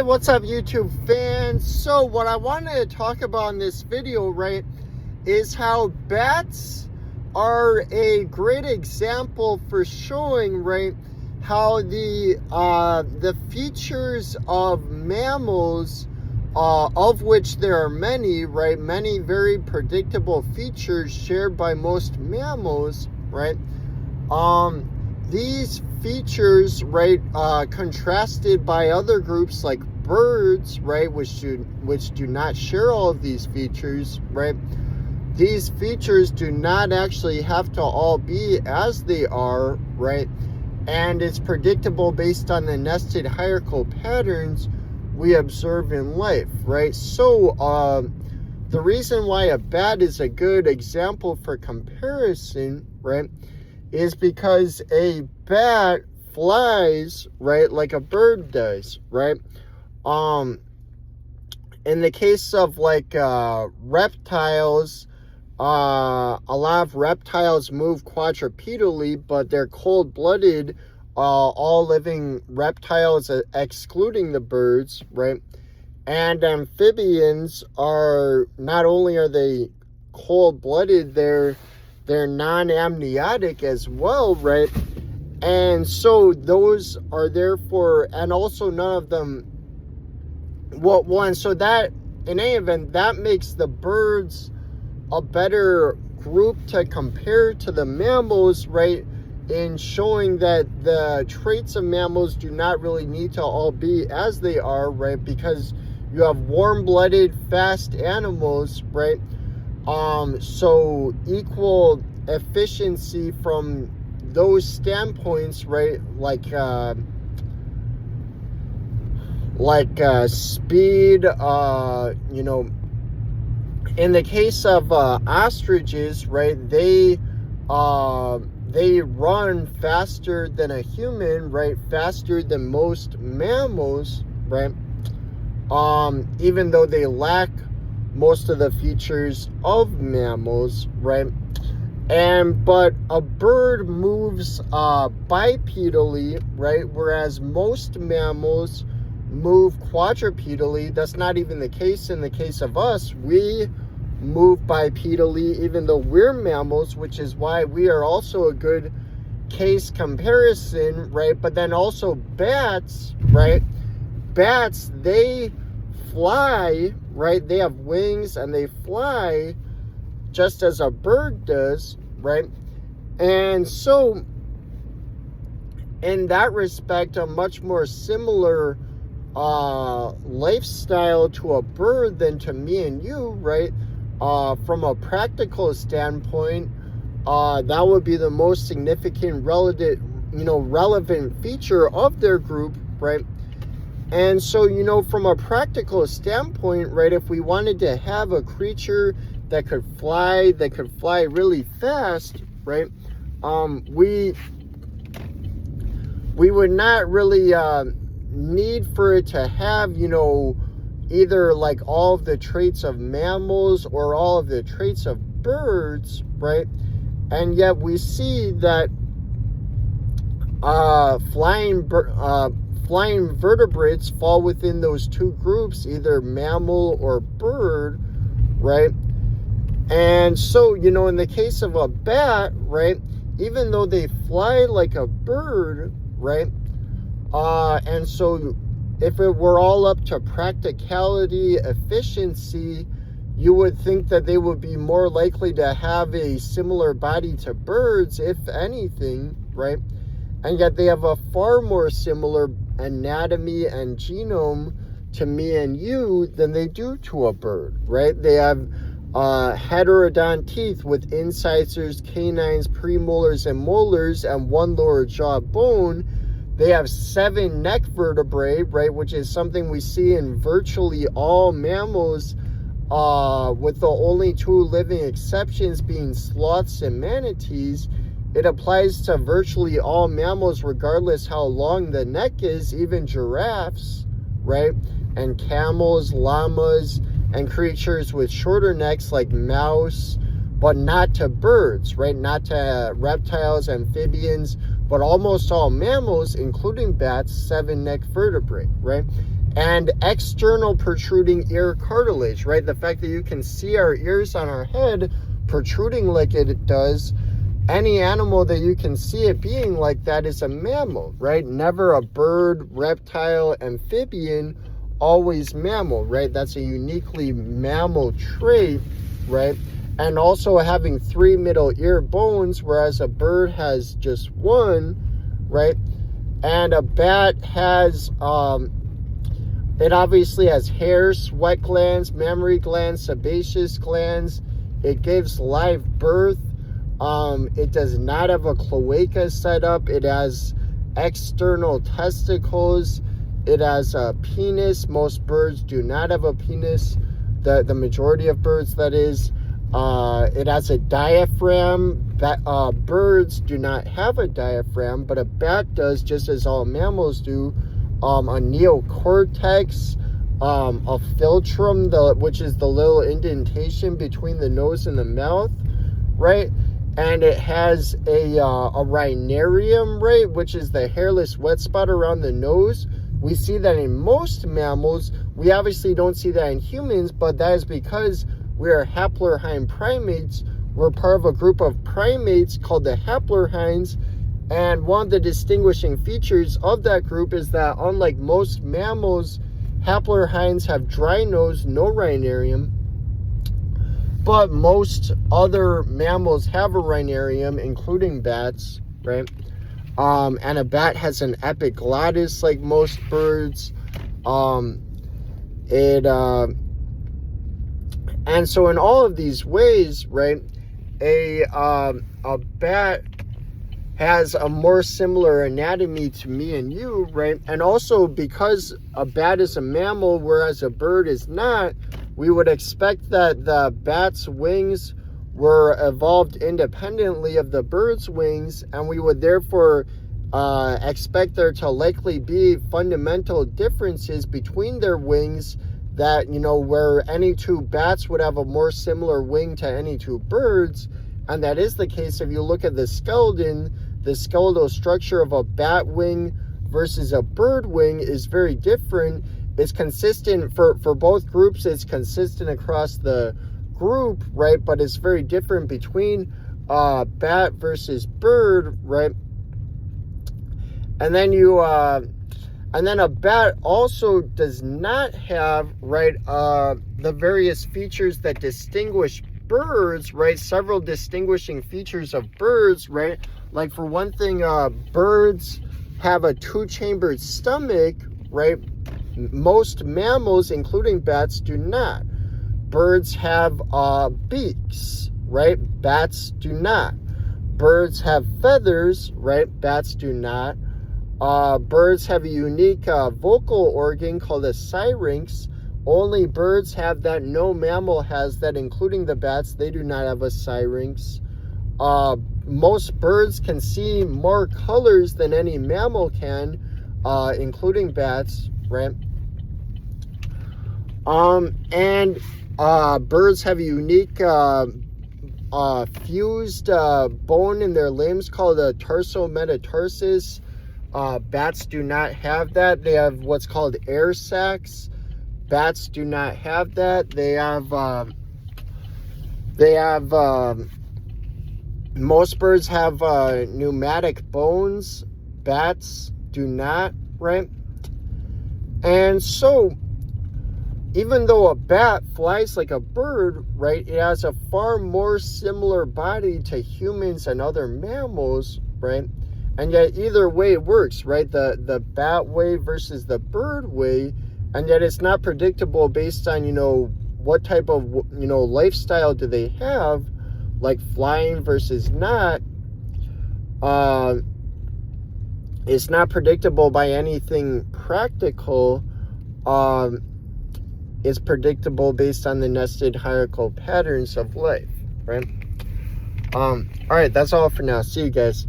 Hey, what's up, YouTube fans? So what I wanted to talk about in this video, right, is how bats are a great example for showing, right, how the features of mammals, of which there are many, right, many very predictable features shared by most mammals, right, these features, right, contrasted by other groups like birds, right, which do not share all of these features, right. These features do not actually have to all be as they are, right, and it's predictable based on the nested hierarchical patterns we observe in life, right. So the reason why a bat is a good example for comparison, right, is because a bat flies, right, like a bird does, right? In the case of like reptiles, a lot of reptiles move quadrupedally, but they're cold-blooded, all living reptiles, excluding the birds, right? And amphibians are, not only are they cold-blooded, they're non-amniotic as well, right? And so those are therefore, and also none of them, and so that, in any event, that makes the birds a better group to compare to the mammals, right, in showing that the traits of mammals do not really need to all be as they are, right, because you have warm-blooded, fast animals, right. So equal efficiency from those standpoints, right? Like speed. In the case of ostriches, right? They run faster than a human, right? Faster than most mammals, right? Even though they lack most of the features of mammals, right? But a bird moves bipedally, right? Whereas most mammals move quadrupedally. That's not even the case in the case of us. We move bipedally, even though we're mammals, which is why we are also a good case comparison, right? But then also bats, right? Bats, they fly, right? They have wings and they fly just as a bird does, right? And so in that respect, a much more similar lifestyle to a bird than to me and you, right? From a practical standpoint, that would be the most significant relevant feature of their group, right? And so, from a practical standpoint, right, if we wanted to have a creature that could fly really fast, right, we would not really need for it to have, either like all of the traits of mammals or all of the traits of birds, right? And yet we see that flying vertebrates fall within those two groups, either mammal or bird, right? And so, in the case of a bat, right, even though they fly like a bird, right, and so if it were all up to practicality, efficiency, you would think that they would be more likely to have a similar body to birds, if anything, right? And yet they have a far more similar anatomy and genome to me and you than they do to a bird, right? They have heterodont teeth with incisors, canines, premolars, and molars, and one lower jaw bone. They have 7 neck vertebrae, right, which is something we see in virtually all mammals, with the only 2 living exceptions being sloths and manatees. It applies to virtually all mammals, regardless how long the neck is, even giraffes, right, and camels, llamas, and creatures with shorter necks like mouse, but not to birds, right? Not to reptiles, amphibians, but almost all mammals, including bats, 7 neck vertebrae, right? and external protruding ear cartilage, right? The fact that you can see our ears on our head protruding like it does, any animal that you can see it being like that is a mammal, right? Never a bird, reptile, amphibian, always mammal, right? That's a uniquely mammal trait, right? And also having 3 middle ear bones, whereas a bird has just 1, right? And a bat has, it obviously has hair, sweat glands, mammary glands, sebaceous glands. It gives live birth. It does not have a cloaca set up. It has external testicles. It has a penis. Most birds do not have a penis. The majority of birds, that is. It has a diaphragm. Birds do not have a diaphragm, but a bat does, just as all mammals do. A neocortex, a philtrum, which is the little indentation between the nose and the mouth, right? And it has a rhinarium, right, which is the hairless wet spot around the nose. We see that in most mammals. We obviously don't see that in humans, but that is because we are Haplorhine primates. We're part of a group of primates called the Haplorhines, and one of the distinguishing features of that group is that, unlike most mammals, Haplorhines have dry nose, no rhinarium, but most other mammals have a rhinarium, including bats, right? And a bat has an epiglottis like most birds. And so in all of these ways, right, a bat has a more similar anatomy to me and you, right? And also because a bat is a mammal, whereas a bird is not, we would expect that the bat's wings were evolved independently of the bird's wings, and we would therefore expect there to likely be fundamental differences between their wings, that, you know, where any 2 bats would have a more similar wing to any 2 birds. And that is the case if you look at the skeleton. The skeletal structure of a bat wing versus a bird wing is very different. It's consistent for both groups. It's consistent across the group, right? But it's very different between bat versus bird, right? And then and then a bat also does not have, right, the various features that distinguish birds, right? Several distinguishing features of birds, right? Like, for one thing, birds have a 2-chambered stomach, right? Most mammals, including bats, do not. Birds have beaks, right? Bats do not. Birds have feathers, right? Bats do not. Birds have a unique vocal organ called a syrinx. Only birds have that. No mammal has that, including the bats. They do not have a syrinx. Most birds can see more colors than any mammal can, including bats, right? And birds have a unique fused bone in their limbs called a tarsometatarsus. Bats do not have that. They have what's called air sacs. Bats do not have that. Most birds have pneumatic bones. Bats do not, right? And so, even though a bat flies like a bird, right, it has a far more similar body to humans and other mammals, right? And yet either way it works, right? The bat way versus the bird way, and yet it's not predictable based on, you know, what type of, you know, lifestyle do they have, like flying versus not. It's not predictable by anything practical. It's predictable based on the nested hierarchical patterns of life, right? All right, that's all for now. See you guys.